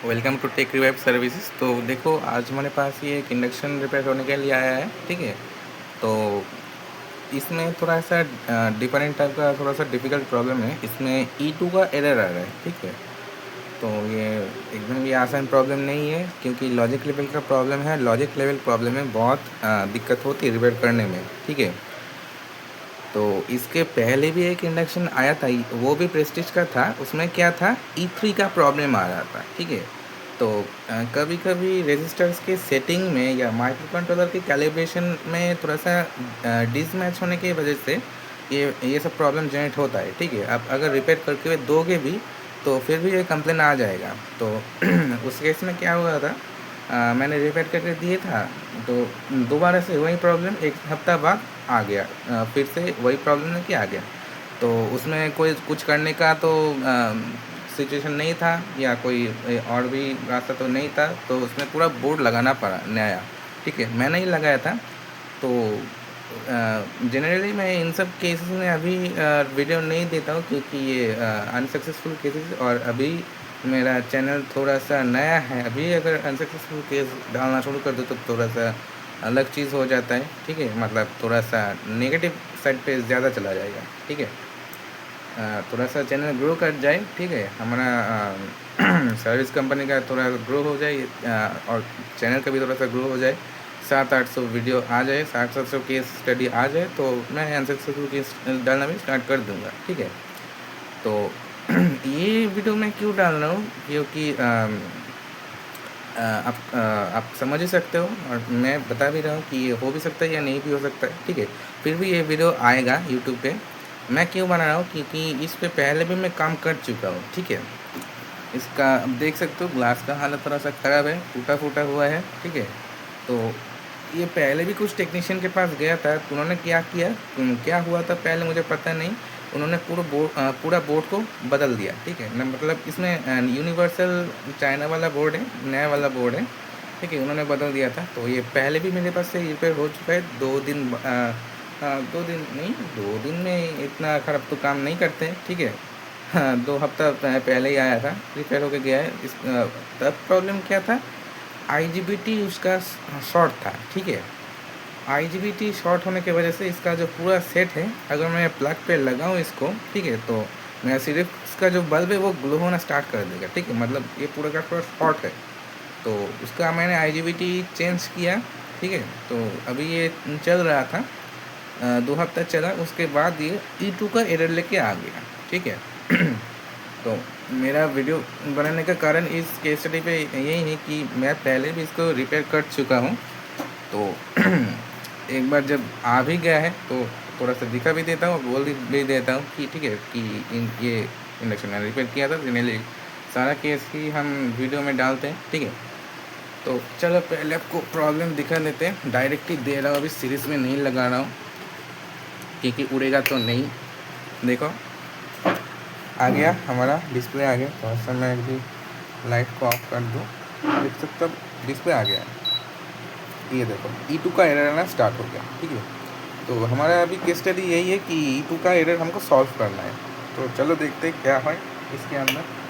Welcome to Tech Revive Services. तो देखो, आज हमारे पास ये एक इंडक्शन रिपेयर करने के लिए आया है। ठीक है, तो इसमें थोड़ा सा डिफरेंट टाइप का थोड़ा सा डिफ़िकल्ट प्रॉब्लम है। इसमें E2 का एरर आ रहा है। ठीक है, तो ये एकदम भी आसान प्रॉब्लम नहीं है, क्योंकि लॉजिक लेवल का प्रॉब्लम है। लॉजिक लेवल प्रॉब्लम में बहुत दिक्कत होती है रिपेयर करने में। ठीक है, तो इसके पहले भी एक इंडक्शन आया था, वो भी प्रेस्टीज का था। उसमें क्या था, E3 का प्रॉब्लम आ रहा था। ठीक है, तो कभी कभी रजिस्टर्स के सेटिंग में या माइक्रो कंट्रोलर के कैलिब्रेशन में थोड़ा सा डिसमैच होने की वजह से ये सब प्रॉब्लम जनरेट होता है। ठीक है, आप अगर रिपेयर करके दोगे भी तो फिर भी ये कंप्लेन आ जाएगा। तो उस केस में क्या हुआ था, मैंने रिपेयर करके दिए था, तो दोबारा से वही प्रॉब्लम एक हफ्ता बाद आ गया। फिर से वही प्रॉब्लम है कि आ गया। तो उसमें कोई कुछ करने का तो सिचुएशन नहीं था, या कोई और भी रास्ता तो नहीं था। तो उसमें पूरा बोर्ड लगाना पड़ा नया। ठीक है, मैंने ही लगाया था। तो जनरली मैं इन सब केसेस में अभी वीडियो नहीं देता हूँ, क्योंकि ये अनसक्सेसफुल केसेस, और अभी मेरा चैनल थोड़ा सा नया है। अभी अगर अनसक्सेसफुल केस डालना शुरू कर दो तो थोड़ा सा अलग चीज़ हो जाता है। ठीक है, मतलब थोड़ा सा नेगेटिव साइड पे ज़्यादा चला जाएगा। ठीक है, थोड़ा सा चैनल ग्रो कर जाए। ठीक है, हमारा सर्विस कंपनी का थोड़ा ग्रो हो जाए, और चैनल का भी थोड़ा सा ग्रो हो जाए। 700-800 वीडियो आ जाए, 700-700 केस स्टडी आ जाए, तो मैं अनसक्सेसफुल केस डालना भी स्टार्ट कर दूँगा। ठीक है, तो ये वीडियो मैं क्यों डाल रहा हूँ, क्योंकि आप समझ ही सकते हो, और मैं बता भी रहा हूँ कि ये हो भी सकता है या नहीं भी हो सकता है। ठीक है, फिर भी ये वीडियो आएगा यूट्यूब पे। मैं क्यों बना रहा हूँ, क्योंकि इस पे पहले भी मैं काम कर चुका हूँ। ठीक है, इसका अब देख सकते हो, ग्लास का हालत थोड़ा सा ख़राब है, टूटा फूटा हुआ है। ठीक है, तो ये पहले भी कुछ टेक्नीशियन के पास गया था, तो उन्होंने क्या किया, क्या हुआ था पहले मुझे पता नहीं। उन्होंने पूरा बोर्ड को बदल दिया। ठीक है ना, मतलब इसमें यूनिवर्सल चाइना वाला बोर्ड है, नया वाला बोर्ड है। ठीक है, उन्होंने बदल दिया था। तो ये पहले भी मेरे पास से रिपेयर हो चुका है। 2 दिन नहीं, 2 दिन में इतना ख़राब तो काम नहीं करते हैं। ठीक है, हाँ, 2 हफ्ता पहले ही आया था, रिपेयर होके गया है। तब प्रॉब्लम क्या था, आईजीबीटी उसका शॉर्ट था। ठीक है, आईजीबीटी शॉर्ट होने की वजह से इसका जो पूरा सेट है, अगर मैं प्लग पे लगाऊं इसको, ठीक है, तो मेरा सिर्फ इसका जो बल्ब है वो ग्लो होना स्टार्ट कर देगा। ठीक है, मतलब ये पूरा का पूरा शॉर्ट है। तो उसका मैंने आईजीबीटी चेंज किया। ठीक है, तो अभी ये चल रहा था, 2 हफ्ता चला। उसके बाद ये E2 का एरर लेके आ गया। ठीक है, तो मेरा वीडियो बनाने का कारण इस केस स्टडी पे यही है कि मैं पहले भी इसको रिपेयर कर चुका हूँ। तो एक बार जब आ भी गया है तो थोड़ा सा दिखा भी देता हूँ, बोल भी देता हूँ कि ठीक है, कि ये इंडक्शन मैंने रिपेयर किया था। जनरली सारा केस ही हम वीडियो में डालते हैं। ठीक है, तो चलो पहले आपको प्रॉब्लम दिखा देते हैं। डायरेक्टली दे रहा हूँ, अभी सीरीज में नहीं लगा रहा हूँ, क्योंकि उड़ेगा तो नहीं। देखो, आ गया हमारा डिस्प्ले आ गया। थोड़ा सा मैं अभी लाइट को ऑफ कर दूँ, देख सकते हो डिस्प्ले आ गया है। ये देखो, E2 का एरर आना स्टार्ट हो गया। ठीक है, तो हमारा अभी केस स्टडी यही है कि E2 का एरर हमको सॉल्व करना है। तो चलो देखते हैं क्या है इसके अंदर।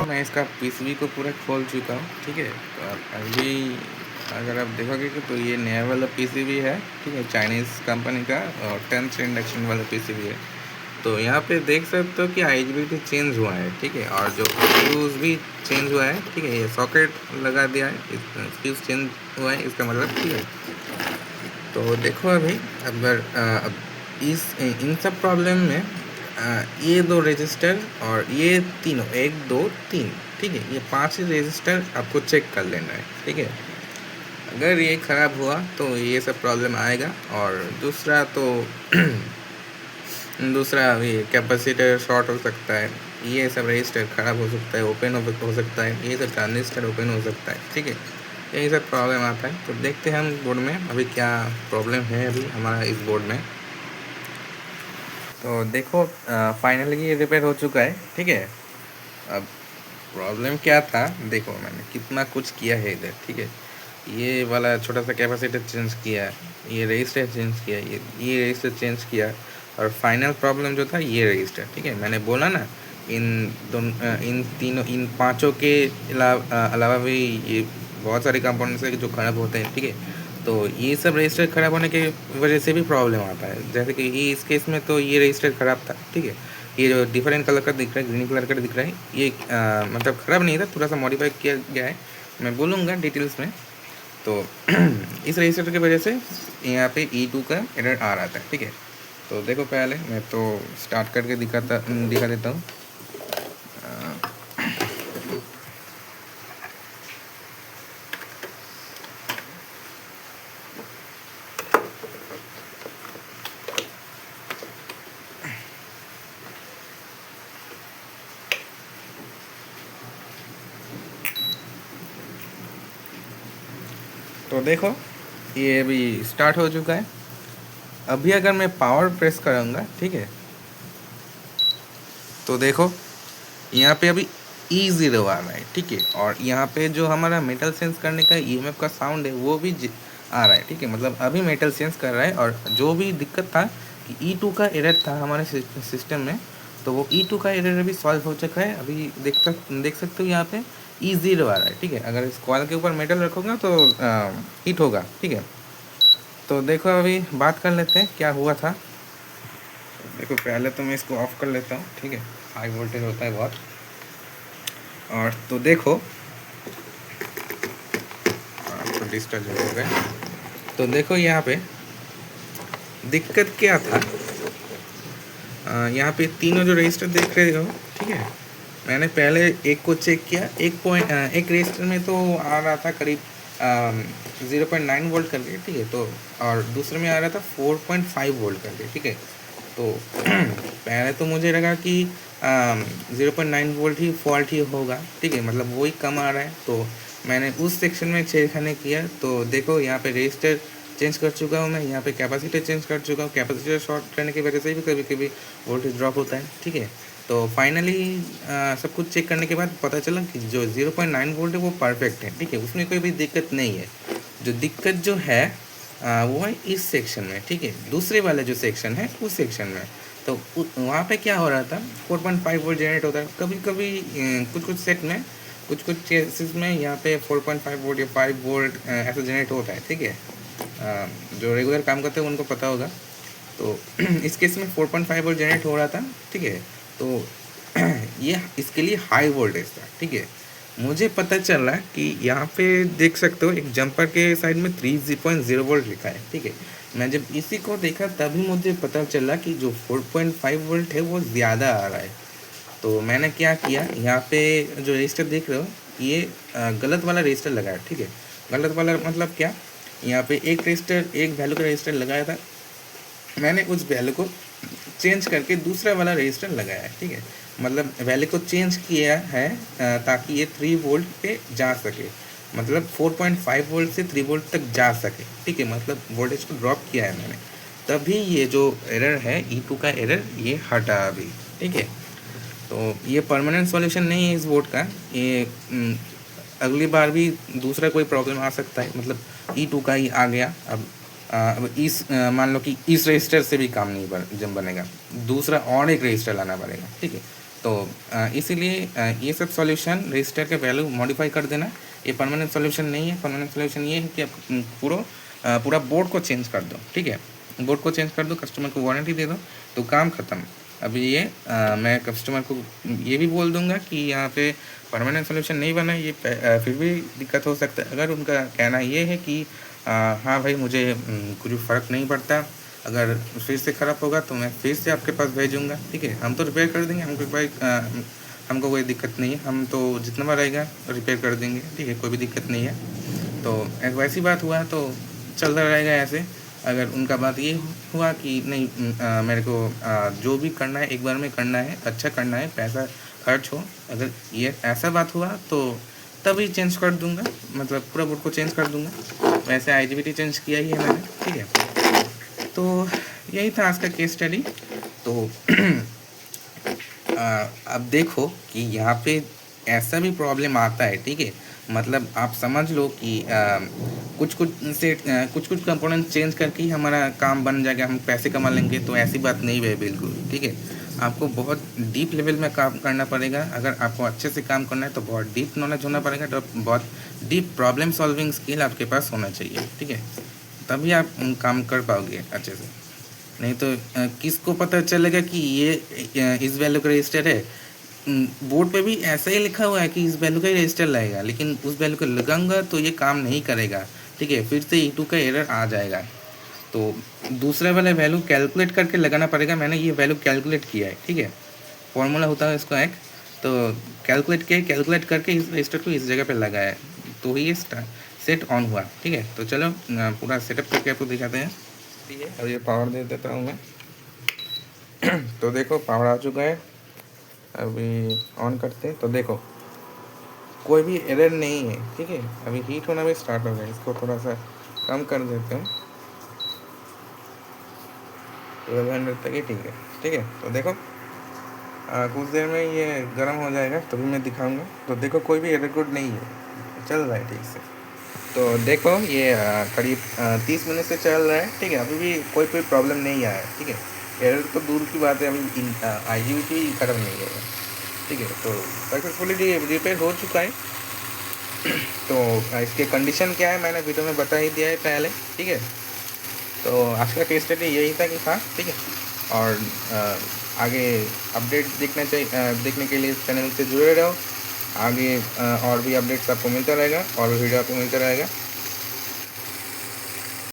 मैं इसका पीसीबी को पूरा खोल चुका हूँ। ठीक है, तो अभी अगर आप देखोगे कि तो ये नया वाला पीसीबी है। ठीक है, चाइनीज़ कंपनी का, और 10th इंडक्शन वाला पीसीबी है। तो यहाँ पे देख सकते हो कि आईजीबीटी चेंज हुआ है। ठीक है, और जो फ्यूज़ भी चेंज हुआ है। ठीक है, ये सॉकेट लगा दिया है, फ्यूज़ चेंज हुआ है इसका मतलब। ठीक है, तो देखो अभी अगर अब इन सब प्रॉब्लम में ये 2 रजिस्टर और ये तीनों 1 2 3 ठीक है। ये 5 ही रजिस्टर आपको चेक कर लेना है, ठीक है। अगर ये ख़राब हुआ तो ये सब प्रॉब्लम आएगा। और दूसरा तो दूसरा ये कैपेसिटर शॉर्ट हो सकता है, ये सब रजिस्टर ख़राब हो सकता है, ओपन हो सकता है, ये सब ट्रांजिस्टर ओपन हो सकता है, ठीक है। यही सब प्रॉब्लम आता है। तो देखते हैं हम बोर्ड में अभी क्या प्रॉब्लम है अभी हमारा इस बोर्ड में। तो देखो फाइनली ये रिपेयर हो चुका है, ठीक है। अब प्रॉब्लम क्या था, देखो मैंने कितना कुछ किया है इधर, ठीक है। ये वाला छोटा सा कैपेसिटर चेंज किया, ये रजिस्टर चेंज किया, ये रजिस्टर चेंज किया, और फाइनल प्रॉब्लम जो था ये रजिस्टर, ठीक है। मैंने बोला ना इन तीनों इन पांचों के अलावा भी ये बहुत सारे कंपोनेंट्स है जो ख़राब होते हैं, ठीक है। तो ये सब रजिस्टर ख़राब होने की वजह से भी प्रॉब्लम आता है। जैसे कि ये इस केस में तो ये रजिस्टर ख़राब था, ठीक है। ये जो डिफरेंट कलर का दिख रहा है, ग्रीन कलर का दिख रहा है, ये मतलब ख़राब नहीं था, थोड़ा सा मॉडिफाई किया गया है, मैं बोलूँगा डिटेल्स में। तो इस रजिस्टर की वजह से यहाँ पे E2 का एरर आ रहा था, ठीक है। तो देखो पहले मैं तो स्टार्ट करके दिखा देता हूँ। तो देखो ये अभी स्टार्ट हो चुका है। अभी अगर मैं पावर प्रेस करूँगा, ठीक है, तो देखो यहाँ पे अभी E0 आ रहा है, ठीक है। और यहाँ पे जो हमारा मेटल सेंस करने का EMF का साउंड है वो भी आ रहा है, ठीक है। मतलब अभी मेटल सेंस कर रहा है। और जो भी दिक्कत था कि E2 का एरर था हमारे सिस्टम में, तो वो E2 का एरर अभी सॉल्व हो चुका है। अभी देख सकते हो यहाँ पे E0 आ रहा है, ठीक है। अगर इस कॉइल के ऊपर मेटल रखोगे तो हीट होगा, ठीक है। तो देखो अभी बात कर लेते हैं क्या हुआ था। देखो पहले तो मैं इसको ऑफ कर लेता हूँ, ठीक है, हाई वोल्टेज होता है बहुत। और तो देखो तो डिस्टर्ब हो गए। तो देखो यहाँ पे दिक्कत क्या था। यहाँ पे तीनों जो रजिस्टर देख रहे हो, ठीक है, मैंने पहले एक को चेक किया। एक रजिस्टर में तो आ रहा था करीब 0.9 वोल्ट करके, ठीक है। तो और दूसरे में आ रहा था 4.5 वोल्ट करके, ठीक है। तो पहले तो मुझे लगा कि 0.9 वोल्ट ही फॉल्ट ही होगा, ठीक है, मतलब वही कम आ रहा है। तो मैंने उस सेक्शन में छेड़खानी किया। तो देखो यहाँ पे रजिस्टर चेंज कर चुका हूँ मैं, यहाँ पे कैपेसिटर चेंज कर चुका हूँ। कैपेसिटर शॉर्ट करने की वजह से भी कभी कभी वोल्टेज ड्रॉप होता है, ठीक है। तो फाइनली सब कुछ चेक करने के बाद पता चला कि जो 0.9 वोल्ट है वो परफेक्ट है, ठीक है, उसमें कोई भी दिक्कत नहीं है। जो दिक्कत जो है वो है इस सेक्शन में, ठीक है, दूसरे वाला जो सेक्शन है उस सेक्शन में। तो वहाँ पे क्या हो रहा था, 4.5 वोल्ट जनरेट होता है कभी कभी, कुछ कुछ सेट में, कुछ कुछ केसेस में यहाँ पे 4.5 वोल्ट या 5 वोल्ट ऐसा जनरेट होता है, ठीक है। जो रेगुलर काम करते हैं उनको पता होगा। तो इस केस में 4.5 वोल्ट जनरेट हो रहा था, ठीक है। तो ये इसके लिए हाई वोल्टेज था, ठीक है। मुझे पता चला कि यहाँ पे देख सकते हो एक जंपर के साइड में 3.0 वोल्ट लिखा है, ठीक है। मैं जब इसी को देखा तभी मुझे पता चला कि जो 4.5 वोल्ट है वो ज़्यादा आ रहा है। तो मैंने क्या किया, यहाँ पे जो रजिस्टर देख रहे हो ये गलत वाला रजिस्टर लगाया, ठीक है। गलत वाला मतलब क्या, यहाँ पे एक रजिस्टर, एक वैल्यू का रजिस्टर लगाया था, मैंने उस वैल्यू को चेंज करके दूसरा वाला रजिस्टर लगाया है, ठीक है। मतलब वैल्यू को चेंज किया है ताकि ये 3 वोल्ट पे जा सके, मतलब 4.5 वोल्ट से 3 वोल्ट तक जा सके, ठीक है। मतलब वोल्टेज को ड्रॉप किया है मैंने, तभी ये जो एरर है E2 का एरर ये हटा अभी, ठीक है। तो ये परमानेंट सॉल्यूशन नहीं है इस बोर्ड का। ये अगली बार भी दूसरा कोई प्रॉब्लम आ सकता है, मतलब E2 का ही आ गया। अब मान लो कि इस रजिस्टर से भी काम नहीं जब बनेगा, दूसरा और एक रजिस्टर लाना पड़ेगा, ठीक है। तो इसीलिए ये सब सॉल्यूशन रजिस्टर के वैल्यू मॉडिफाई कर देना, ये परमानेंट सॉल्यूशन नहीं है। परमानेंट सॉल्यूशन ये है कि आप पूरा बोर्ड को चेंज कर दो, ठीक है। बोर्ड को चेंज कर दो, कस्टमर को वारंटी दे दो, तो काम ख़त्म। अभी ये मैं कस्टमर को ये भी बोल दूंगा कि यहाँ पे परमानेंट सॉल्यूशन नहीं बना, ये फिर भी दिक्कत हो सकता है। अगर उनका कहना ये है कि हाँ भाई मुझे कुछ फ़र्क नहीं पड़ता, अगर फिर से ख़राब होगा तो मैं फिर से आपके पास भेजूँगा, ठीक है। हम तो रिपेयर कर देंगे, हमको भाई हमको कोई दिक्कत नहीं है, हम तो जितना बार रहेगा रिपेयर कर देंगे, ठीक है, कोई भी दिक्कत नहीं है। तो एक वैसी बात हुआ तो चलता रहेगा ऐसे। अगर उनका बात ये हुआ कि नहीं मेरे को जो भी करना है एक बार में करना है, अच्छा करना है, पैसा खर्च हो, अगर ये ऐसा बात हुआ तो तभी चेंज कर दूंगा, मतलब पूरा बोर्ड को चेंज कर दूंगा। वैसे IGBT चेंज किया ही है मैंने, ठीक है। तो यही था आज का केस स्टडी। तो अब देखो कि यहाँ पे ऐसा भी प्रॉब्लम आता है, ठीक है, मतलब आप समझ लो कि कुछ कुछ कंपोनेंट चेंज करके ही हमारा काम बन जाएगा, हम पैसे कमा लेंगे, तो ऐसी बात नहीं है बिल्कुल, ठीक है। आपको बहुत डीप लेवल में काम करना पड़ेगा। अगर आपको अच्छे से काम करना है तो बहुत डीप नॉलेज होना पड़ेगा, तो बहुत डीप प्रॉब्लम सॉल्विंग स्किल आपके पास होना चाहिए, ठीक है, तभी आप काम कर पाओगे अच्छे से। नहीं तो किसको पता चलेगा कि ये इस वैल्यू का रजिस्टर है, बोर्ड पे भी ऐसा ही लिखा हुआ है कि इस वैल्यू का ही रजिस्टर लगेगा, लेकिन उस वैल्यू को लगाऊंगा तो ये काम नहीं करेगा, ठीक है, फिर से E2 का एरर आ जाएगा। तो दूसरा वाला वैल्यू कैलकुलेट करके लगाना पड़ेगा। मैंने ये वैल्यू कैलकुलेट किया है, ठीक है, फॉर्मूला होता है इसका एक, तो कैलकुलेट करके इस रजिस्टर को इस जगह पे लगाया, तो ये सेट ऑन हुआ, ठीक है। तो चलो पूरा सेटअप करके आपको दिखाते हैं, ठीक है। अब ये पावर दे देता हूँ मैं। तो देखो पावर आ चुका है, अभी ऑन करते हैं तो देखो कोई भी एरर नहीं है, ठीक है। अभी हीट होना भी स्टार्ट हो गया, इसको थोड़ा सा कम कर देते हैं, 1200 तक ही, ठीक है। तो देखो कुछ देर में ये गर्म हो जाएगा, तभी मैं दिखाऊंगा। तो देखो कोई भी एरर कोड नहीं है, चल रहा है ठीक से। तो देखो ये करीब 30 मिनट से चल रहा है, ठीक है, अभी भी कोई प्रॉब्लम नहीं आया है, ठीक है। एरर तो दूर की बात है, अभी IGBT खत्म नहीं होगा, ठीक है। तो सक्सेसफुली रिपेयर हो चुका है। तो इसके कंडीशन क्या है मैंने वीडियो में बता ही दिया है पहले, ठीक है। तो आज का केस स्टडी यही था कि था, ठीक है। और आगे अपडेट देखने के लिए चैनल से जुड़े रहो। आगे और भी अपडेट्स आपको मिलता रहेगा और वीडियो आपको मिलता रहेगा।